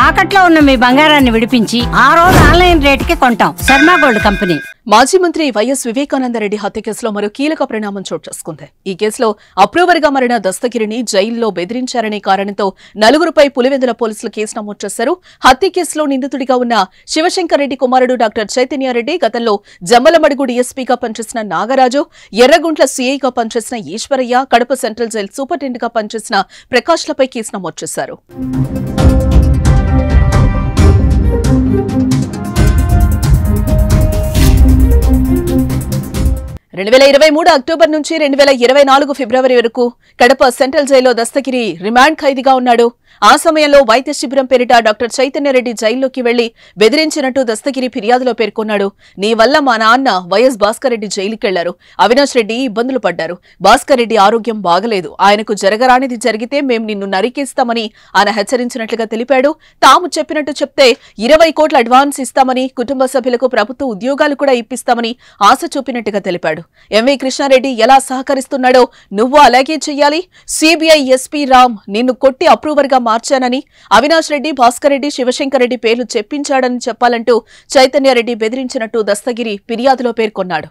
తాకట్లో ఉన్న మీ బంగారాన్ని విడిపించి ఆ రోజు ఆన్లైన్ రేటుకి కొంటాం. Sharma gold company. మాజీ మంత్రి వైఎస్ వివేకానందరెడ్డి హత్య కేసులో మరో కీలక పరిణామం చోటు చేసుకుంది. ఈ కేసులో అప్రూవర్ గా మారిన దస్తగిరిని జైల్లో బెదిరించారనే కారణంతో నలుగురుపై పులివెందుల పోలీసులు కేసు నమోదు చేశారు. హత్య కేసులో నిందితుడిగా ఉన్న శివశంకర్ రెడ్డి కుమారుడు డాక్టర్ చైతన్యారెడ్డి, గతంలో జమ్మలమడుగు డీఎస్పీగా పనిచేసిన నాగరాజు, ఎర్రగుంట్ల సీఐగా పనిచేసిన Eswaraiah, Kadapa central jail superintendent గా పనిచేసిన ప్రకాష్లపై కేసు నమోదు చేశారు. 2023 అక్టోబర్ నుంచి 2024 ఫిబ్రవరి వరకు కడప సెంట్రల్ జైల్లో దస్తగిరి రిమాండ్ ఖైదీగా ఉన్నాడు. ఆ సమయంలో వైద్య శిబిరం పేరిట డాక్టర్ చైతన్యరెడ్డి జైల్లోకి వెళ్లి బెదిరించినట్టు దస్తగిరి ఫిర్యాదులో పేర్కొన్నాడు. నీ వల్ల మా నాన్న వైఎస్ భాస్కర్ రెడ్డి జైలుకెళ్లారు. అవినాష్ రెడ్డి ఇబ్బందులు పడ్డారు. భాస్కర్ రెడ్డి ఆరోగ్యం బాగలేదు. ఆయనకు జరగరానిది జరిగితే మేం నిన్ను నరికేస్తామని ఆయన హెచ్చరించినట్లుగా తెలిపాడు. తాము చెప్పినట్టు చెప్తే 20 కోట్ల అడ్వాన్స్ ఇస్తామని, కుటుంబ సభ్యులకు ప్రభుత్వ ఉద్యోగాలు కూడా ఇప్పిస్తామని ఆశ చూపినట్టుగా తెలిపాడు. ఎంవి కృష్ణారెడ్డి ఎలా సహకరిస్తున్నాడో నువ్వు అలాగే చెయ్యాలి. సిబిఐ ఎస్పీ రామ్ నిన్ను కొట్టి అప్రూవర్ గా మార్చానని, అవినాష్ రెడ్డి, భాస్కర్ రెడ్డి, శివశంకర్ రెడ్డి పేర్లు చెప్పించాడని చెప్పాలంటూ చైతన్యారెడ్డి బెదిరించినట్టు దస్తగిరి ఫిర్యాదులో పేర్కొన్నాడు.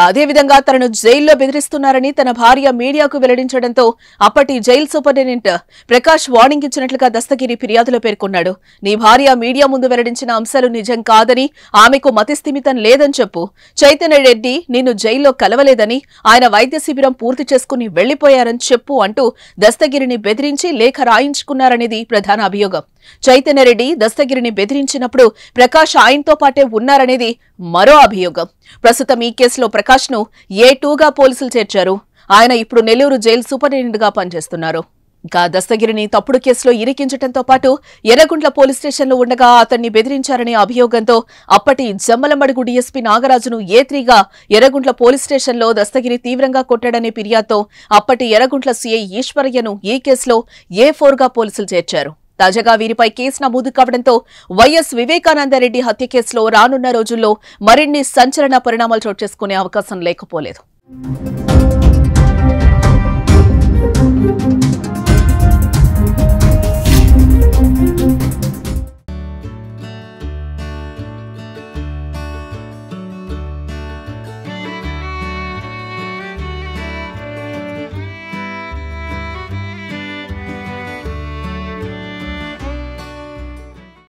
అదేవిధంగా తనను జైల్లో బెదిరిస్తున్నారని తన భార్య మీడియాకు వెల్లడించడంతో అప్పటి జైల్ సూపరింటెండెంట్ ప్రకాష్ వార్నింగ్ ఇచ్చినట్లుగా దస్తగిరి ఫిర్యాదులో పేర్కొన్నాడు. నీ భార్య మీడియా ముందు వెల్లడించిన అంశాలు నిజం కాదని, ఆమెకు మతిస్థిమితం లేదని చెప్పు. చైతన్యరెడ్డి నిన్ను జైల్లో కలవలేదని, ఆయన వైద్య శిబిరం పూర్తి చేసుకుని వెళ్లిపోయారని చెప్పు అంటూ దస్తగిరిని బెదిరించి లేఖ రాయించుకున్నారనేది ప్రధాన అభియోగం. చైతన్యరెడ్డి దస్తగిరిని బెదిరించినప్పుడు ప్రకాష్ ఆయనతో పాటే ఉన్నారనేది మరో అభియోగం. ప్రస్తుతం ఈ కేసులో ప్రకాష్ ను A2గా పోలీసులు చేర్చారు. ఆయన ఇప్పుడు నెల్లూరు జైలు సూపరింటెండెంట్ గా పనిచేస్తున్నారు. ఇంకా దస్తగిరిని తప్పుడు కేసులో ఇరికించడంతో పాటు ఎర్రగుంట్ల పోలీస్ స్టేషన్లో ఉండగా అతన్ని బెదిరించారనే అభియోగంతో అప్పటి జమ్మలమడుగు డీఎస్పీ నాగరాజును A3గా ఎర్రగుంట్ల పోలీస్ స్టేషన్లో దస్తగిరి తీవ్రంగా కొట్టాడనే ఫిర్యాదుతో అప్పటి ఎర్రగుంట్ల సీఐ ఈశ్వరయ్యను ఈ కేసులో A4గా పోలీసులు చేర్చారు. తాజాగా వీరిపై కేసు నమోదు కావడంతో వైఎస్ వివేకానందరెడ్డి హత్య కేసులో రానున్న రోజుల్లో మరిన్ని సంచలన పరిణామాలు చోటు చేసుకునే అవకాశం లేకపోలేదు.